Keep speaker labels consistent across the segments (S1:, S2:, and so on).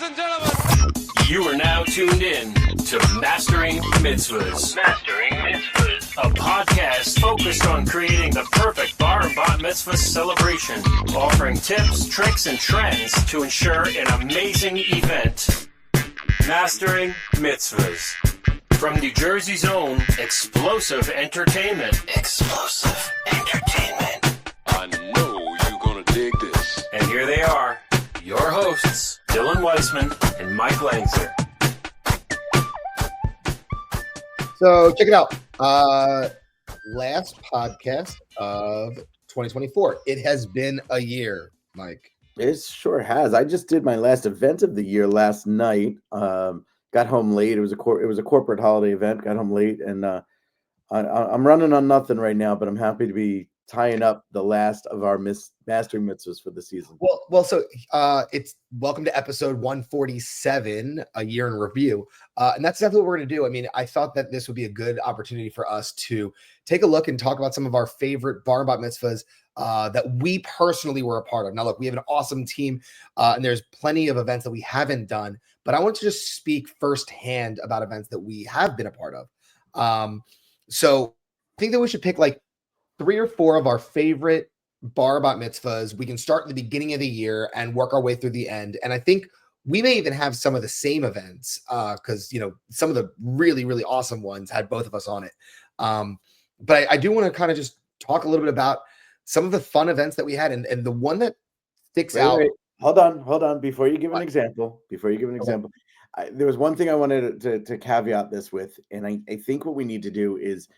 S1: and gentlemen.
S2: You are now tuned in to Mastering Mitzvahs. Mastering Mitzvahs. A podcast focused on creating the perfect bar and bat mitzvah celebration, offering tips, tricks, and trends to ensure an amazing event. Mastering Mitzvahs. From New Jersey's own Explosive Entertainment. Explosive Entertainment.
S1: I know you're gonna dig this.
S2: And here they are, your hosts, Dylan Weissman and Mike Langser.
S3: So check it out. Last podcast of 2024. It has been a year, Mike.
S4: It sure has. I just did my last event of the year last night. Got home late. It was a corporate holiday event. Got home late, and I'm running on nothing right now. But I'm happy to be tying up the last of our Mastering Mitzvahs for the season.
S3: Well. So it's welcome to episode 147, a year in review, and that's definitely what we're going to do. I mean, I thought that this would be a good opportunity for us to take a look and talk about some of our favorite bar and bat mitzvahs that we personally were a part of. Now, look, we have an awesome team, and there's plenty of events that we haven't done, but I want to just speak firsthand about events that we have been a part of. So I think that we should pick like 3 or 4 of our favorite bar bat mitzvahs. We can start at the beginning of the year and work our way through the end. And I think we may even have some of the same events because, you know, some of the really, really awesome ones had both of us on it. But I do want to kind of just talk a little bit about some of the fun events that we had. And the one that sticks out.
S4: Wait. Hold on. Before you give an example, there was one thing I wanted to caveat this with. And I think what we need to do is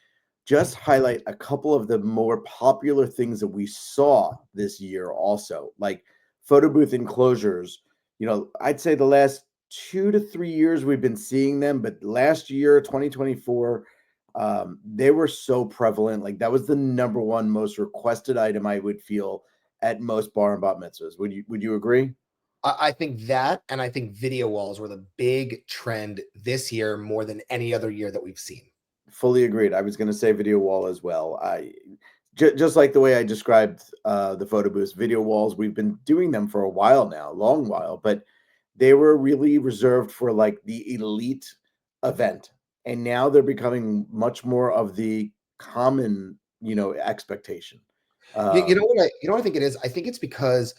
S4: just highlight a couple of the more popular things that we saw this year also, like photo booth enclosures. You know, I'd say the last 2 to 3 years we've been seeing them, but last year, 2024, they were so prevalent. Like that was the number one most requested item I would feel at most bar and bat mitzvahs. Would you agree?
S3: I think that, and I think video walls were the big trend this year more than any other year that we've seen.
S4: Fully agreed. I was going to say video wall as well. Just like the way I described the photo booths, video walls, we've been doing them for a while now, a long while, but they were really reserved for like the elite event. And now they're becoming much more of the common, expectation.
S3: You know what I think it is? I think it's because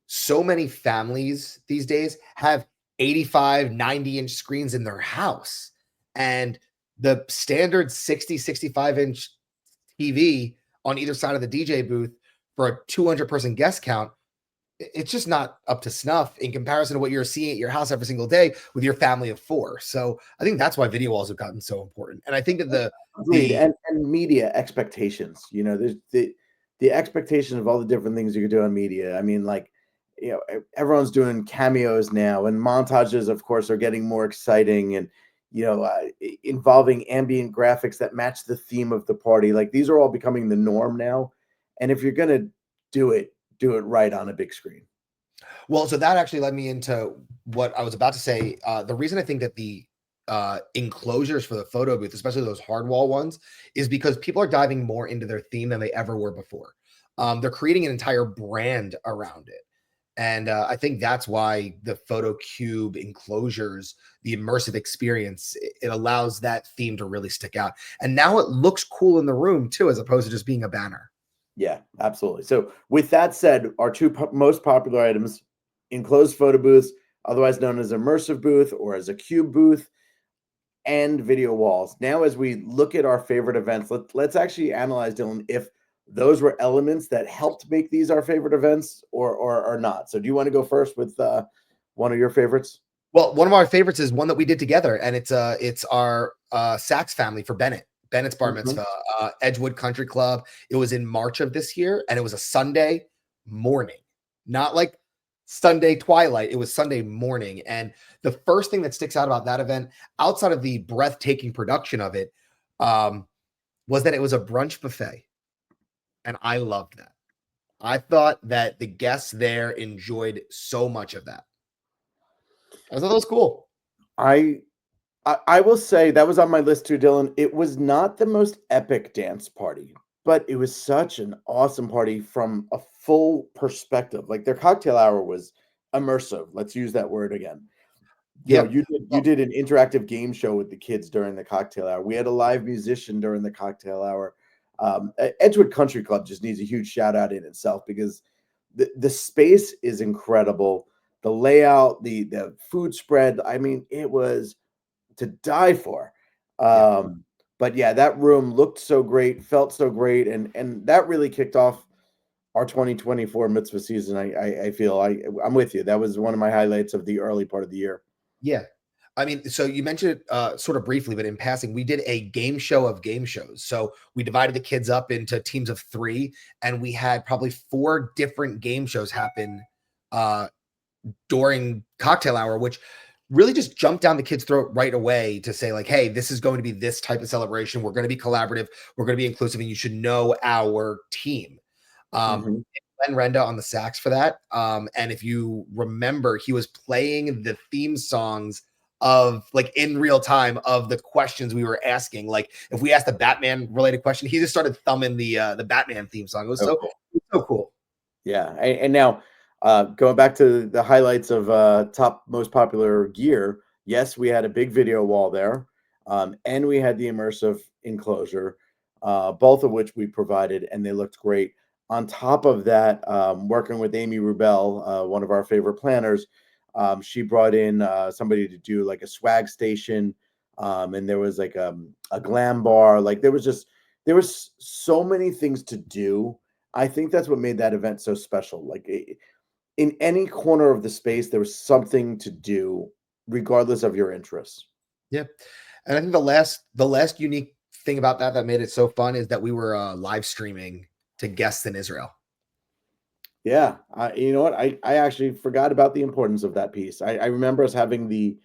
S3: so many families these days have 85, 90-inch screens in their house. And the standard 60, 65-inch TV on either side of the DJ booth for a 200-person guest count, it's just not up to snuff in comparison to what you're seeing at your house every single day with your family of 4. So I think that's why video walls have gotten so important. And I think that
S4: and media expectations, there's the expectation of all the different things you could do on media. I mean, like, everyone's doing cameos now, and montages, of course, are getting more exciting, and involving ambient graphics that match the theme of the party. Like these are all becoming the norm now. And if you're going to do it right on a big screen.
S3: Well, so that actually led me into what I was about to say. The reason I think that the enclosures for the photo booth, especially those hard wall ones, is because people are diving more into their theme than they ever were before. They're creating an entire brand around it. And I think that's why the photo cube enclosures, the immersive experience, it allows that theme to really stick out. And now it looks cool in the room too, as opposed to just being a banner.
S4: Yeah, absolutely. So with that said, our 2 most popular items, enclosed photo booths, otherwise known as immersive booth or as a cube booth, and video walls. Now, as we look at our favorite events, let's actually analyze, Dylan, if those were elements that helped make these our favorite events or not. So do you want to go first with one of your favorites?
S3: Well, one of our favorites is one that we did together, and it's our Sachs family for Bennett's bar mitzvah, Edgewood Country Club. It was in March of this year, and it was a Sunday morning, not like Sunday twilight. It was Sunday morning. And the first thing that sticks out about that event, outside of the breathtaking production of it, was that it was a brunch buffet. And I loved that. I thought that the guests there enjoyed so much of that. I thought that was cool.
S4: I will say that was on my list too, Dylan. It was not the most epic dance party, but it was such an awesome party from a full perspective. Like their cocktail hour was immersive. Let's use that word again.
S3: Yeah.
S4: You did an interactive game show with the kids during the cocktail hour. We had a live musician during the cocktail hour. Edgewood Country Club just needs a huge shout out in itself because the space is incredible. The layout, the food spread, I mean, it was to die for. But yeah, that room looked so great, felt so great, and that really kicked off our 2024 mitzvah season. I feel I'm with you. That was one of my highlights of the early part of the year.
S3: Yeah. I mean, so you mentioned it sort of briefly, but in passing, we did a game show of game shows. So we divided the kids up into teams of 3, and we had probably 4 different game shows happen during cocktail hour, which really just jumped down the kids' throat right away to say, like, hey, this is going to be this type of celebration. We're going to be collaborative. We're going to be inclusive, and you should know our team.
S4: Mhm.
S3: Glenn Renda on the sax for that. And if you remember, he was playing the theme songs of, like, in real time of the questions we were asking. Like, if we asked a Batman related question, he just started thumbing the Batman theme song. It was
S4: So cool.
S3: so cool.
S4: Yeah, and now going back to the highlights of top most popular gear. Yes, we had a big video wall there, and we had the immersive enclosure, both of which we provided, and they looked great. On top of that, working with Amy Rubel, one of our favorite planners, she brought in somebody to do like a swag station, and there was like a glam bar. Like there was so many things to do. I think that's what made that event so special. Like in any corner of the space, there was something to do, regardless of your interests.
S3: Yeah. And I think the last unique thing about that made it so fun is that we were live streaming to guests in Israel.
S4: Yeah, you know what? I actually forgot about the importance of that piece. I remember us having the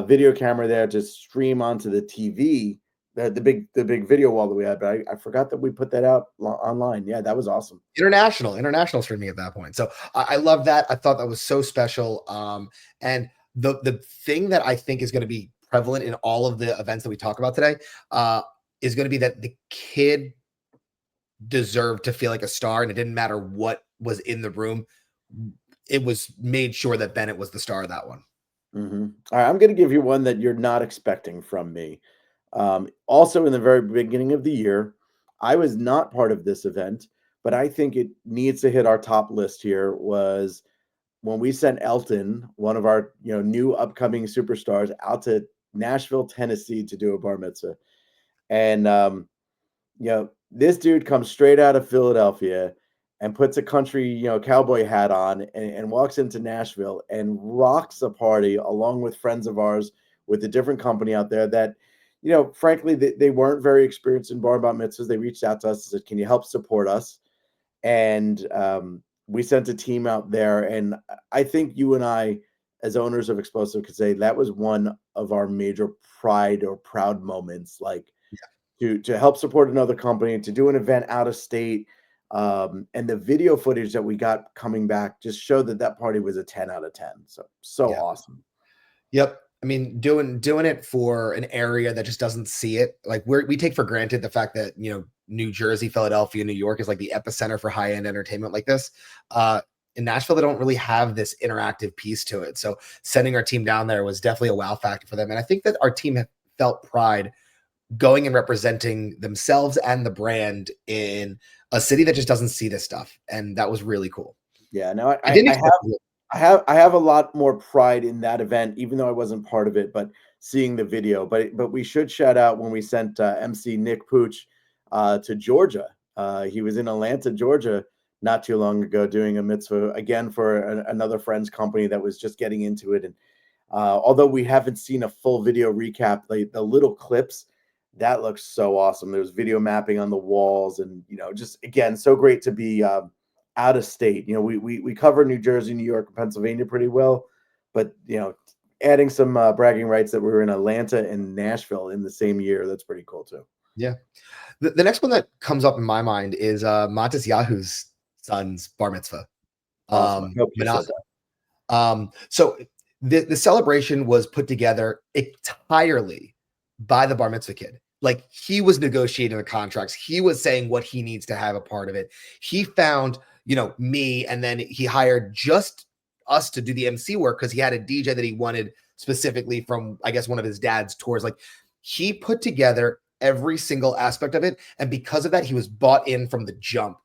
S4: video camera there to stream onto the TV, the big video wall that we had, but I forgot that we put that out online. Yeah, that was awesome.
S3: International streaming at that point. So I love that. I thought that was so special. And the thing that I think is going to be prevalent in all of the events that we talk about today is going to be that the kid deserved to feel like a star, and it didn't matter what was in the room. It was made sure that Bennett was the star of that one.
S4: Mm-hmm. All right, I'm going to give you one that you're not expecting from me. Also, in the very beginning of the year, I was not part of this event, but I think it needs to hit our top list here. Was when we sent Elton, one of our new upcoming superstars, out to Nashville, Tennessee, to do a bar mitzvah, and this dude comes straight out of Philadelphia and puts a country, cowboy hat on and walks into Nashville and rocks a party along with friends of ours with a different company out there that, frankly, they weren't very experienced in bar mitzvahs. They reached out to us and said, can you help support us? And we sent a team out there. And I think you and I, as owners of Explosive, could say that was one of our major pride or proud moments, like to help support another company, to do an event out of state. And the video footage that we got coming back just showed that party was a 10 out of 10. So
S3: Yeah.
S4: awesome.
S3: Yep. I mean, doing it for an area that just doesn't see it. Like we take for granted the fact that, New Jersey, Philadelphia, New York is like the epicenter for high-end entertainment like this. In Nashville, they don't really have this interactive piece to it. So sending our team down there was definitely a wow factor for them. And I think that our team felt pride going and representing themselves and the brand in a city that just doesn't see this stuff. And that was really cool.
S4: Yeah, no, I have a lot more pride in that event, even though I wasn't part of it, but seeing the video. But we should shout out when we sent MC Nick Pooch to Georgia. He was in Atlanta, Georgia, not too long ago, doing a mitzvah again for another friend's company that was just getting into it. And although we haven't seen a full video recap, the little clips, that looks so awesome. There's video mapping on the walls, and just again, so great to be out of state. We cover New Jersey, New York, and Pennsylvania pretty well, but adding some bragging rights that we were in Atlanta and Nashville in the same year, that's pretty cool too.
S3: Yeah. The next one that comes up in my mind is Matis Yahu's son's bar mitzvah.
S4: Awesome.
S3: So the celebration was put together entirely by the bar mitzvah kid. Like, he was negotiating the contracts. He was saying what he needs to have a part of it. He found, me, and then he hired just us to do the MC work because he had a DJ that he wanted specifically from, I guess, one of his dad's tours. Like, he put together every single aspect of it. And because of that, he was bought in from the jump.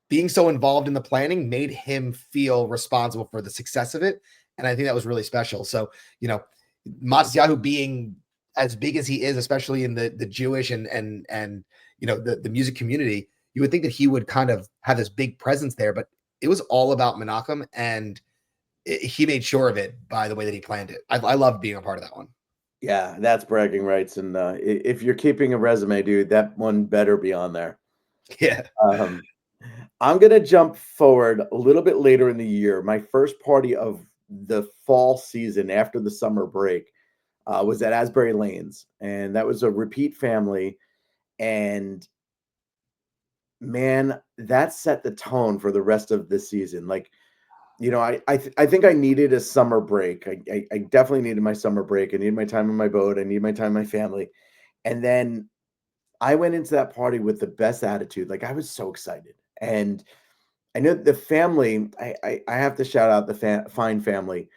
S3: Being so involved in the planning made him feel responsible for the success of it. And I think that was really special. So, Matisyahu being as big as he is, especially in the Jewish and the music community, you would think that he would kind of have this big presence there, but it was all about Menachem, and he made sure of it by the way that he planned it. I love being a part of that one.
S4: Yeah, that's bragging rights. And if you're keeping a resume, dude, that one better be on there.
S3: Yeah.
S4: I'm going to jump forward a little bit later in the year. My first party of the fall season after the summer break was at Asbury Lanes, and that was a repeat family. And man, that set the tone for the rest of the season. Like, I think I needed a summer break. I definitely needed my summer break. I needed my time on my boat. I needed my time with my family. And then I went into that party with the best attitude. Like, I was so excited. And I know the family, I have to shout out the Fine family.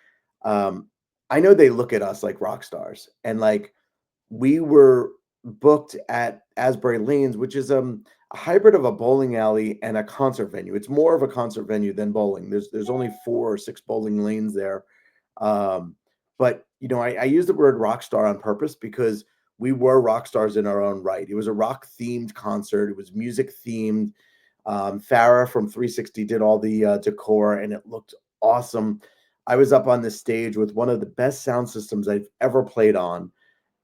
S4: I know they look at us like rock stars. And like, we were booked at Asbury Lanes, which is a hybrid of a bowling alley and a concert venue. It's more of a concert venue than bowling. There's only 4 or 6 bowling lanes there. But I use the word rock star on purpose because we were rock stars in our own right. It was a rock themed concert. It was music themed. Farah from 360 did all the decor, and it looked awesome. I was up on the stage with one of the best sound systems I've ever played on.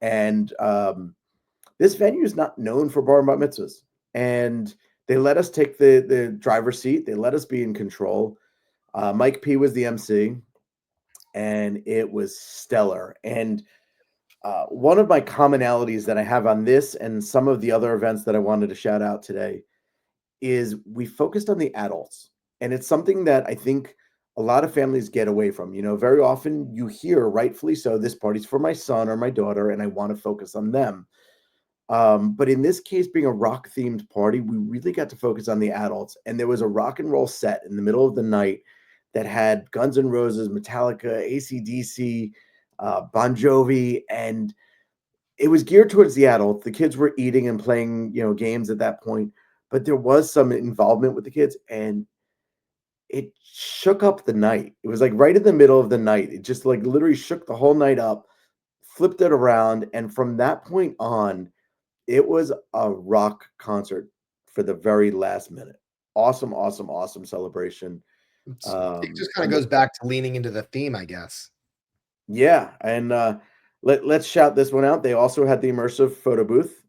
S4: And this venue is not known for bar and bat mitzvahs. And they let us take the driver's seat. They let us be in control. Mike P was the MC, and it was stellar. And one of my commonalities that I have on this and some of the other events that I wanted to shout out today is we focused on the adults. And it's something that I think a lot of families get away from. Very often you hear, rightfully so, this party's for my son or my daughter, and I want to focus on them. But in this case, being a rock themed party, we really got to focus on the adults. And there was a rock and roll set in the middle of the night that had Guns N' Roses, Metallica, AC/DC, Bon Jovi, and it was geared towards the adults. The kids were eating and playing, games at that point, but there was some involvement with the kids, and it shook up the night. It was like right in the middle of the night. It just like literally shook the whole night up, flipped it around. And from that point on, it was a rock concert for the very last minute. Awesome, awesome, awesome celebration.
S3: It just kind of goes back to leaning into the theme, I guess.
S4: Yeah. And let's shout this one out. They also had the immersive photo booth.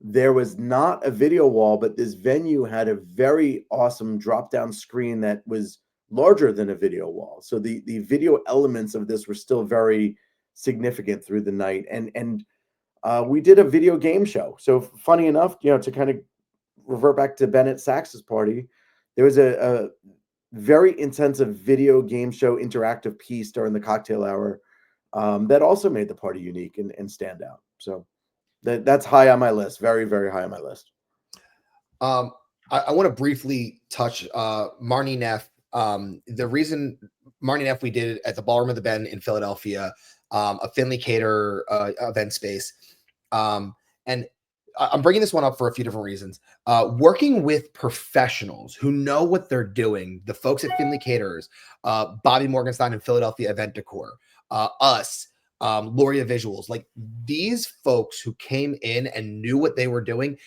S4: There was not a video wall, but this venue had a very awesome drop-down screen that was larger than a video wall. So the video elements of this were still very significant through the night. And we did a video game show. So funny enough, to kind of revert back to Bennett Sachs's party, there was a very intensive video game show interactive piece during the cocktail hour that also made the party unique and stand out. So that's high on my list. Very, very high on my list.
S3: I want to briefly touch Marnie Neff. The reason Marnie Neff, we did it at the Ballroom of the Ben in Philadelphia, a Finley Cater event space. And I'm bringing this one up for a few different reasons. Working with professionals who know what they're doing, the folks at Finley Caterers, Bobby Morgenstein in Philadelphia Event Decor, us, Loria Visuals, like these folks who came in and knew what they were doing.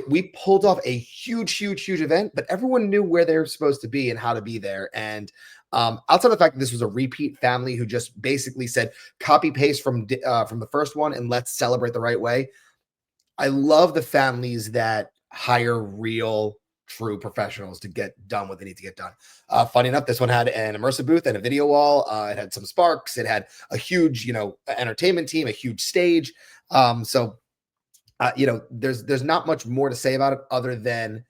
S3: We pulled off a huge event, but everyone knew where they were supposed to be and how to be there. And outside of the fact that this was a repeat family who just basically said, copy paste from the first one and let's celebrate the right way. I love the families that hire real, true professionals to get done what they need to get done. Funny enough, this one had an immersive booth and a video wall. It had some sparks. It had a huge, entertainment team, a huge stage. So there's not much more to say about it other than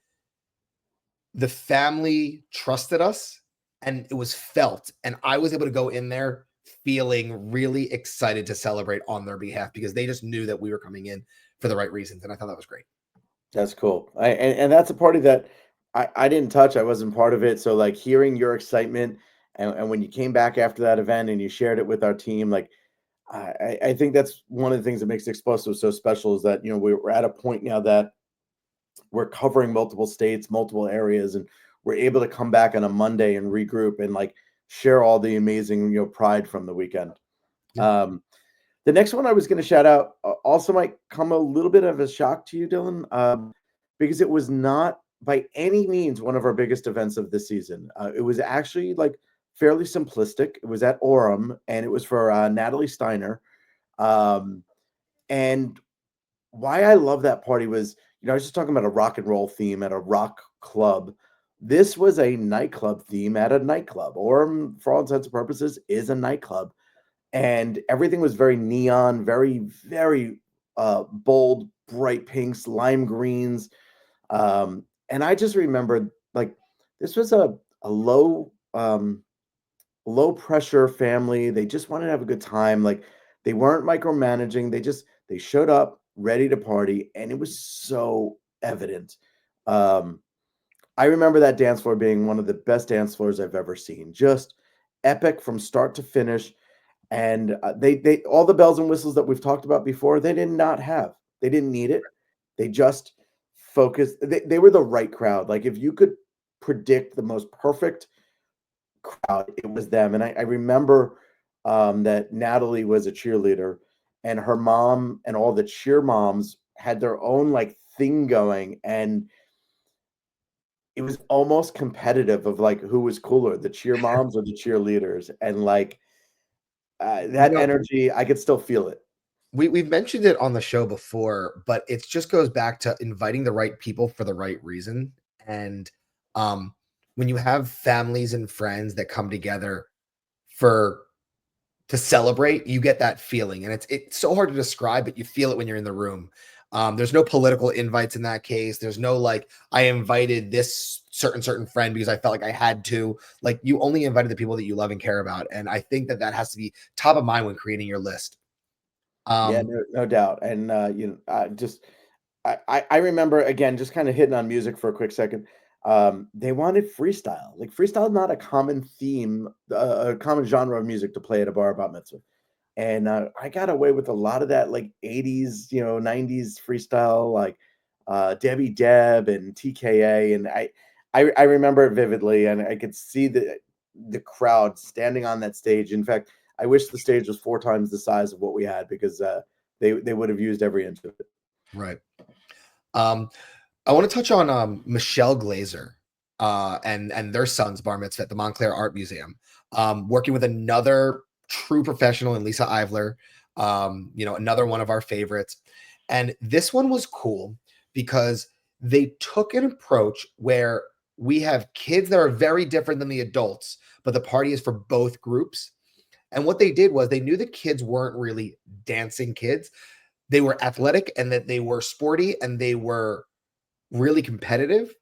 S3: the family trusted us and it was felt. And I was able to go in there feeling really excited to celebrate on their behalf because they just knew that we were coming in for the right reasons. And I thought that was great.
S4: That's cool. And that's a party that I didn't touch. I wasn't part of it. So like hearing your excitement And when you came back after that event and you shared it with our team, like I think that's one of the things that makes Explosive so special, is that, we're at a point now that we're covering multiple states, multiple areas, and we're able to come back on a Monday and regroup and like share all the amazing, pride from the weekend.
S3: Yeah.
S4: The next one I was going to shout out also might come a little bit of a shock to you, Dylan, because it was not by any means one of our biggest events of the season. It was actually like fairly simplistic. It was at Orem, and it was for Natalie Steiner. And why I love that party was, I was just talking about a rock and roll theme at a rock club. This was a nightclub theme at a nightclub. Orem, for all intents and purposes, is a nightclub. And everything was very neon, very, very bold, bright pinks, lime greens. And I just remembered, like, this was a low pressure family. They just wanted to have a good time. Like, they weren't micromanaging. They showed up ready to party, and it was so evident. I remember that dance floor being one of the best dance floors I've ever seen. Just epic from start to finish. And they all the bells and whistles that we've talked about before, they did not have. They didn't need it. They just focused. They were the right crowd. Like, if you could predict the most perfect crowd, it was them. And I remember that Natalie was a cheerleader, and her mom and all the cheer moms had their own like thing going, and it was almost competitive of like who was cooler, the cheer moms or the cheerleaders. And like that energy, I could still feel it.
S3: We've mentioned it on the show before, but it just goes back to inviting the right people for the right reason. And when you have families and friends that come together to celebrate, you get that feeling. And it's so hard to describe, but you feel it when you're in the room. There's no political invites in that case. There's no like, I invited this certain friend because I felt like I had to. Like, you only invited the people that you love and care about. And I think that has to be top of mind when creating your list.
S4: Yeah, no doubt. And I remember, again, just kind of hitting on music for a quick second. They wanted freestyle. Like, freestyle is not a common theme, a common genre of music to play at a bar about mitzvah. And I got away with a lot of that, like 80s, 90s freestyle, like Debbie Deb and TKA. And I remember it vividly, and I could see the crowd standing on that stage. In fact, I wish the stage was 4 times the size of what we had, because they would have used every inch of it.
S3: Right. I want to touch on Michelle Glazer and their son's bar mitzvah at the Montclair Art Museum, working with another true professional in Lisa Ivler, another one of our favorites. And this one was cool because they took an approach where we have kids that are very different than the adults, but the party is for both groups. And what they did was they knew the kids weren't really dancing kids. They were athletic, and that they were sporty, and they were really competitive,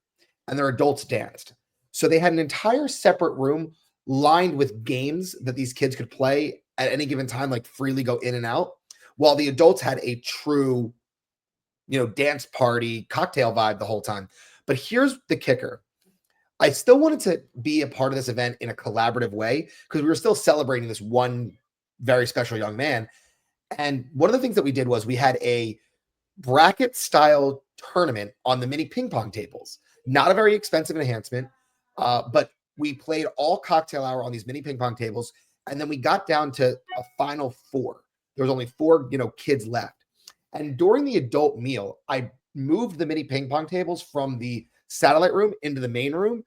S3: and their adults danced. So they had an entire separate room lined with games that these kids could play at any given time, like freely go in and out, while the adults had a true, dance party cocktail vibe the whole time. But here's the kicker. I still wanted to be a part of this event in a collaborative way, because we were still celebrating this one very special young man. And one of the things that we did was we had a bracket style tournament on the mini ping pong tables. Not a very expensive enhancement, but we played all cocktail hour on these mini ping pong tables. And then we got down to a final 4. There was only 4, kids left. And during the adult meal, I moved the mini ping pong tables from the satellite room into the main room,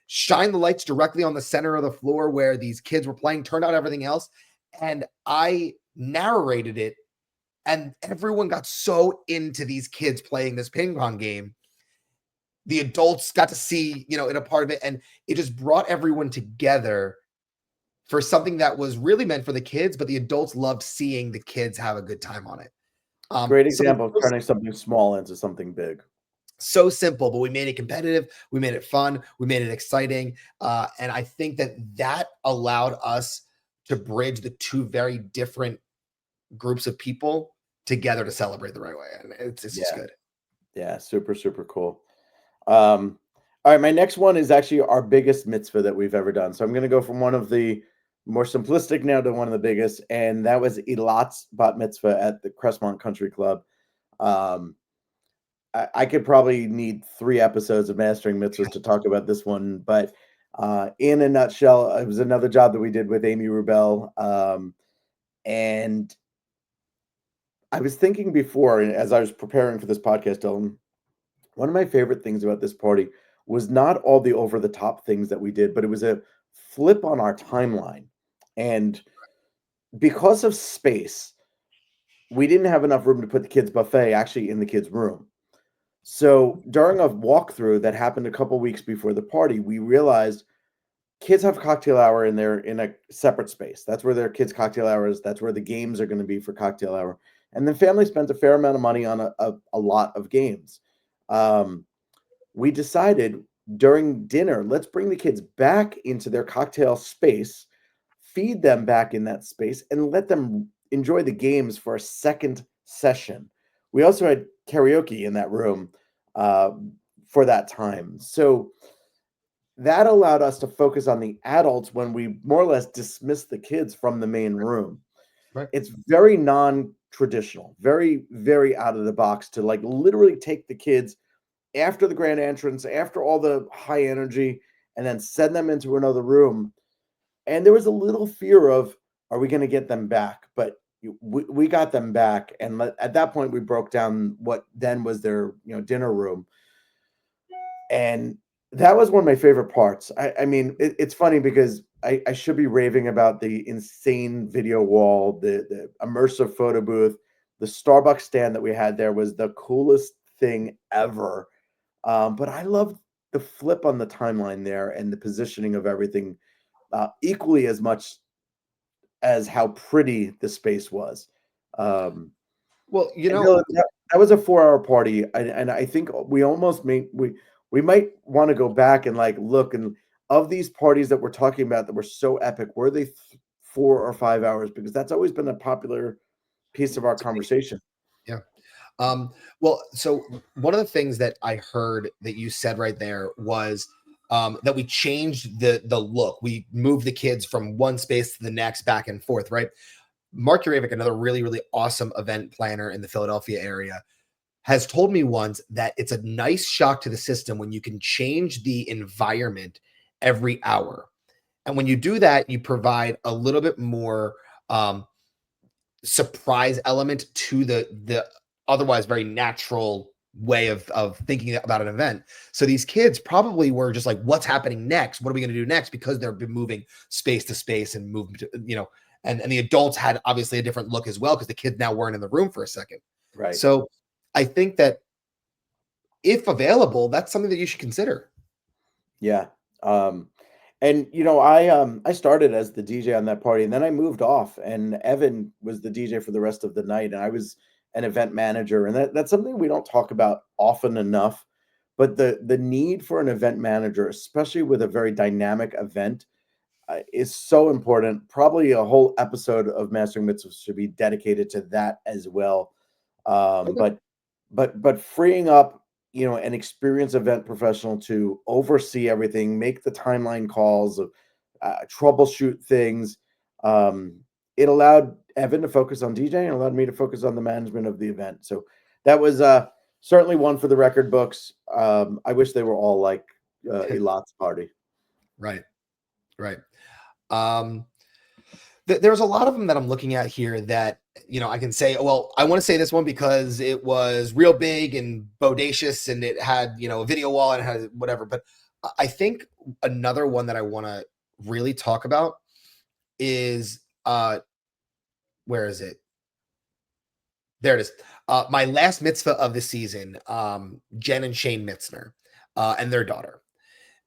S3: shined the lights directly on the center of the floor where these kids were playing, turned out everything else. And I narrated it, and everyone got so into these kids playing this ping pong game. The adults got to see, in a part of it, and it just brought everyone together for something that was really meant for the kids, but the adults loved seeing the kids have a good time on it.
S4: Great example of turning something small into something big.
S3: So simple, but we made it competitive. We made it fun. We made it exciting. And I think that allowed us to bridge the two very different groups of people together to celebrate the right way. And it's just good.
S4: Yeah. Super, super cool. All right, my next one is actually our biggest mitzvah that we've ever done. So I'm going to go from one of the more simplistic now to one of the biggest, and that was Lia'sBatMitzvah at the Crestmont Country Club. Um, I could probably need 3 episodes of Mastering Mitzvahs to talk about this one, but in a nutshell, it was another job that we did with Amy Rubel, and I was thinking before, as I was preparing for this podcast, Dylan, one of my favorite things about this party was not all the over-the-top things that we did, but it was a flip on our timeline. And because of space, we didn't have enough room to put the kids' buffet actually in the kids' room. So during a walkthrough that happened a couple weeks before the party, we realized kids have cocktail hour in a separate space. That's where their kids' cocktail hour is. That's where the games are going to be for cocktail hour. And the family spent a fair amount of money on a lot of games. We decided during dinner, let's bring the kids back into their cocktail space, feed them back in that space, and let them enjoy the games for a second session. We also had karaoke in that room for that time. So that allowed us to focus on the adults when we more or less dismissed the kids from the main room.
S3: Right.
S4: It's very non-traditional, very, very out of the box to like literally take the kids after the grand entrance, after all the high energy, and then send them into another room. And there was a little fear of, are we going to get them back? But we got them back. And at that point, we broke down what then was their dinner room. And that was one of my favorite parts. I mean, it's funny because I should be raving about the insane video wall, the immersive photo booth, the Starbucks stand that we had there was the coolest thing ever. But I love the flip on the timeline there and the positioning of everything equally as much as how pretty the space was.
S3: Well,
S4: that was a 4-hour party, and I think we almost we might want to go back and like look, and of these parties that we're talking about that were so epic, were they 4 or 5 hours? Because that's always been a popular piece of our conversation.
S3: Yeah. Well, so one of the things that I heard that you said right there was that we changed the look. We moved the kids from one space to the next, back and forth, right? Mark Uravic, another really, really awesome event planner in the Philadelphia area, has told me once that it's a nice shock to the system when you can change the environment every hour. And when you do that, you provide a little bit more surprise element to the otherwise very natural way of thinking about an event. So these kids probably were just like, what's happening next? What are we going to do next? Because they've been moving space to space and moving to, and the adults had obviously a different look as well because the kids now weren't in the room for a second.
S4: Right.
S3: So I think that if available, that's something that you should consider.
S4: Yeah. And I started as the DJ on that party, and then I moved off, and Evan was the DJ for the rest of the night, and I was an event manager, and that's something we don't talk about often enough. But the need for an event manager, especially with a very dynamic event, is so important. Probably a whole episode of Mastering Mitzvahs should be dedicated to that as well.
S3: Okay.
S4: But freeing up an experienced event professional to oversee everything, make the timeline calls, troubleshoot things. It allowed Evan to focus on DJing and allowed me to focus on the management of the event. So that was certainly one for the record books. I wish they were all like Elot's party.
S3: Right. There's a lot of them that I'm looking at here that, I can say, well, I want to say this one because it was real big and bodacious and it had, a video wall and it had whatever. But I think another one that I want to really talk about is, where is it? There it is. My last mitzvah of the season, Jen and Shane Mitzner, and their daughter.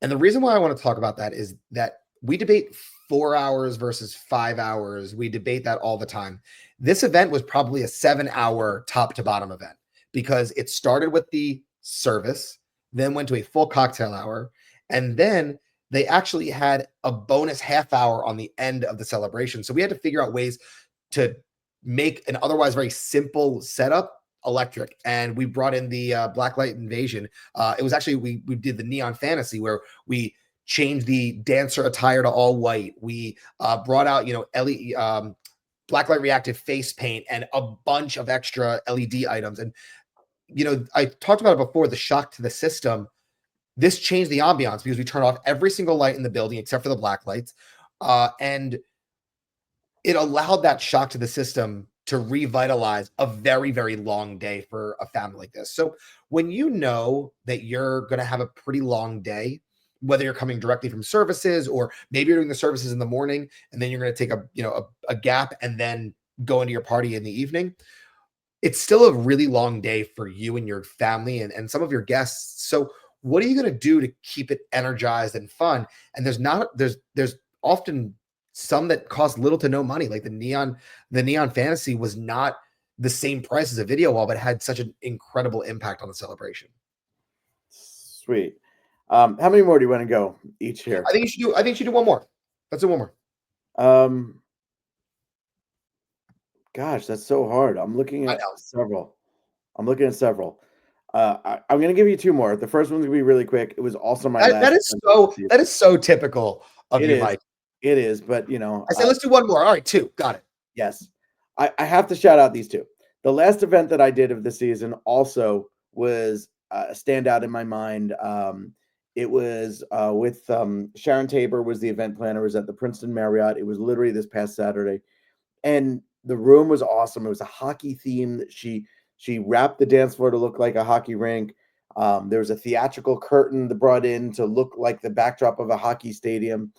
S3: And the reason why I want to talk about that is that we debate 4 hours versus 5 hours. We debate that all the time. This event was probably a 7-hour top to bottom event because it started with the service, then went to a full cocktail hour, and then they actually had a bonus half hour on the end of the celebration. So we had to figure out ways to make an otherwise very simple setup electric, and we brought in the Blacklight Invasion. It was actually we did the Neon Fantasy where we changed the dancer attire to all white. We brought out LED blacklight reactive face paint and a bunch of extra LED items. And I talked about it before, the shock to the system. This changed the ambiance because we turned off every single light in the building except for the black lights. And it allowed that shock to the system to revitalize a very, very long day for a family like this. So when you know that you're going to have a pretty long day, whether you're coming directly from services or maybe you're doing the services in the morning and then you're going to take a gap and then go into your party in the evening, it's still a really long day for you and your family and some of your guests. So what are you going to do to keep it energized and fun? And there's often some that cost little to no money. Like the Neon Fantasy was not the same price as a video wall, but had such an incredible impact on the celebration.
S4: Sweet. How many more do you want to go each here?
S3: I think you should do one more. Let's do one more.
S4: Gosh, that's so hard. I'm looking at several. I'm going to give you two more. The first one's going to be really quick. It was also my last.
S3: That is so typical of you, Mike.
S4: It is, but
S3: I said let's do one more. All right, two. Got it.
S4: Yes. I have to shout out these two. The last event that I did of the season also was a standout in my mind. It was with Sharon Tabor was the event planner. It was at the Princeton Marriott. It was literally this past Saturday. And the room was awesome. It was a hockey theme. She wrapped the dance floor to look like a hockey rink. There was a theatrical curtain that brought in to look like the backdrop of a hockey stadium.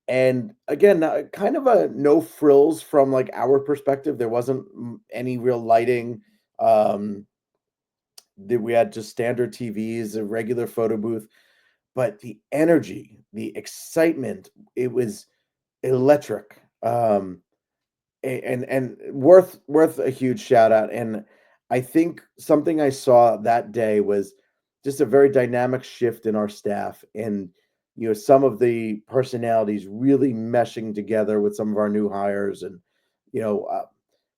S4: And again, kind of a no frills from like our perspective. There wasn't any real lighting. We had just standard TVs, a regular photo booth, but the energy, the excitement, it was electric. And worth a huge shout out. And I think something I saw that day was just a very dynamic shift in our staff, and some of the personalities really meshing together with some of our new hires, and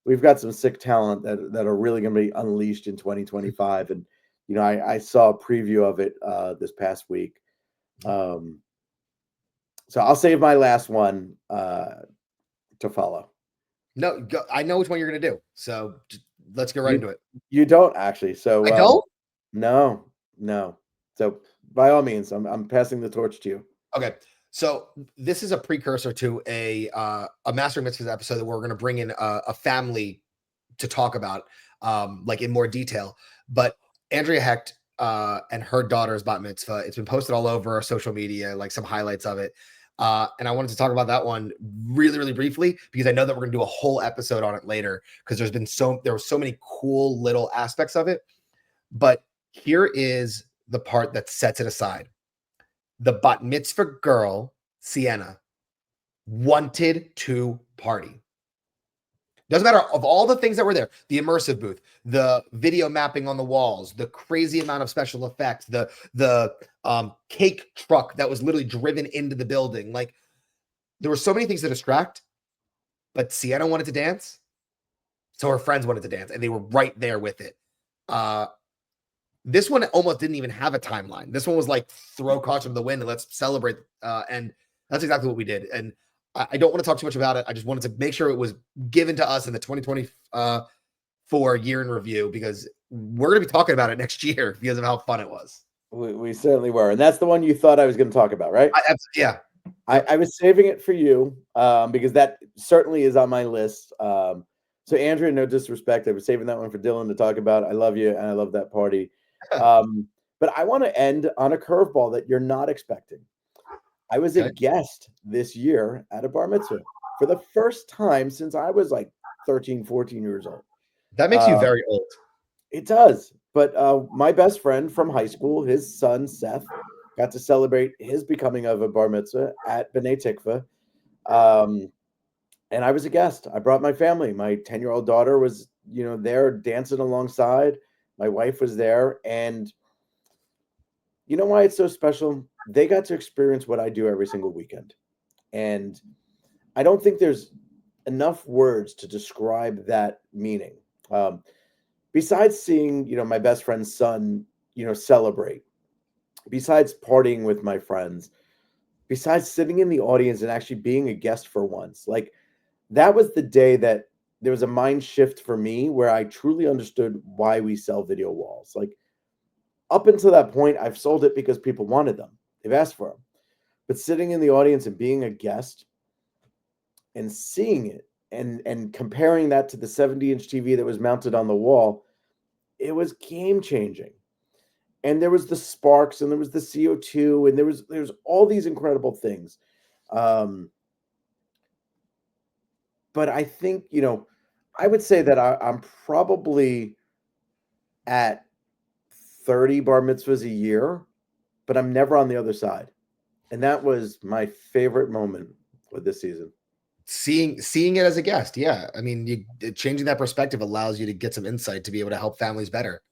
S4: we've got some sick talent that are really going to be unleashed in 2025. And I saw a preview of it this past week. So I'll save my last one to follow.
S3: No, I know which one you're going to do. So let's get right into it.
S4: You don't actually. So
S3: I don't?
S4: No. So by all means, I'm passing the torch to you.
S3: Okay. So this is a precursor to a Mastering Mitzvahs episode that we're going to bring in a family to talk about like in more detail. But Andrea Hecht and her daughter's bat mitzvah, it's been posted all over our social media, like some highlights of it. And I wanted to talk about that one really, really briefly because I know that we're going to do a whole episode on it later because there were so many cool little aspects of it. But here is the part that sets it aside. The bat mitzvah girl, Sienna, wanted to party. Doesn't matter of all the things that were there, the immersive booth, the video mapping on the walls, the crazy amount of special effects, the cake truck that was literally driven into the building. Like there were so many things to distract, but Sienna wanted to dance. So her friends wanted to dance and they were right there with it. This one almost didn't even have a timeline. This one was like throw caution to the wind and let's celebrate. And that's exactly what we did. And I don't want to talk too much about it. I just wanted to make sure it was given to us in the 2024 year in review because we're going to be talking about it next year because of how fun it was.
S4: We certainly were. And that's the one you thought I was going to talk about, right?
S3: Yeah.
S4: I was saving it for you because that certainly is on my list. So Andrea, no disrespect, I was saving that one for Dylan to talk about. I love you and I love that party. But I want to end on a curveball that you're not expecting. I was a guest this year at a bar mitzvah for the first time since I was like 13, 14 years old.
S3: That makes you very old.
S4: It does. But my best friend from high school, his son, Seth, got to celebrate his becoming of a bar mitzvah at B'nai Tikva. And I was a guest. I brought my family. My 10-year-old daughter was, there dancing alongside. My wife was there. And you know why it's so special? They got to experience what I do every single weekend. And I don't think there's enough words to describe that meaning. Besides seeing, my best friend's son, celebrate, besides partying with my friends, besides sitting in the audience and actually being a guest for once, like that was the day that there was a mind shift for me where I truly understood why we sell video walls. Like up until that point, I've sold it because people wanted them. They've asked for them. But sitting in the audience and being a guest and seeing it and comparing that to the 70-inch TV that was mounted on the wall, it was game changing. And there was the sparks and there was the CO2 and there was all these incredible things. But I think, I would say that I'm probably at 30 bar mitzvahs a year, but I'm never on the other side. And that was my favorite moment with this season.
S3: Seeing it as a guest. Yeah. I mean, changing that perspective allows you to get some insight to be able to help families better.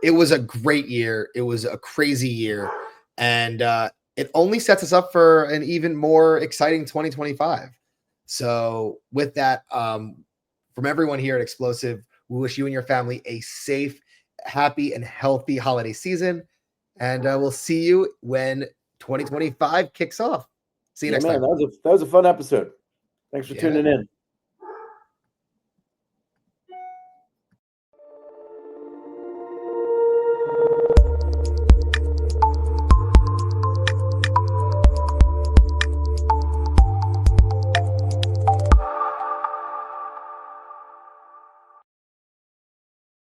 S3: It was a great year. It was a crazy year. And it only sets us up for an even more exciting 2025. So with that, from everyone here at Explosive, we wish you and your family a safe, happy, and healthy holiday season. And we'll see you when 2025 kicks off. See you next time.
S4: That was a fun episode. Thanks for tuning in.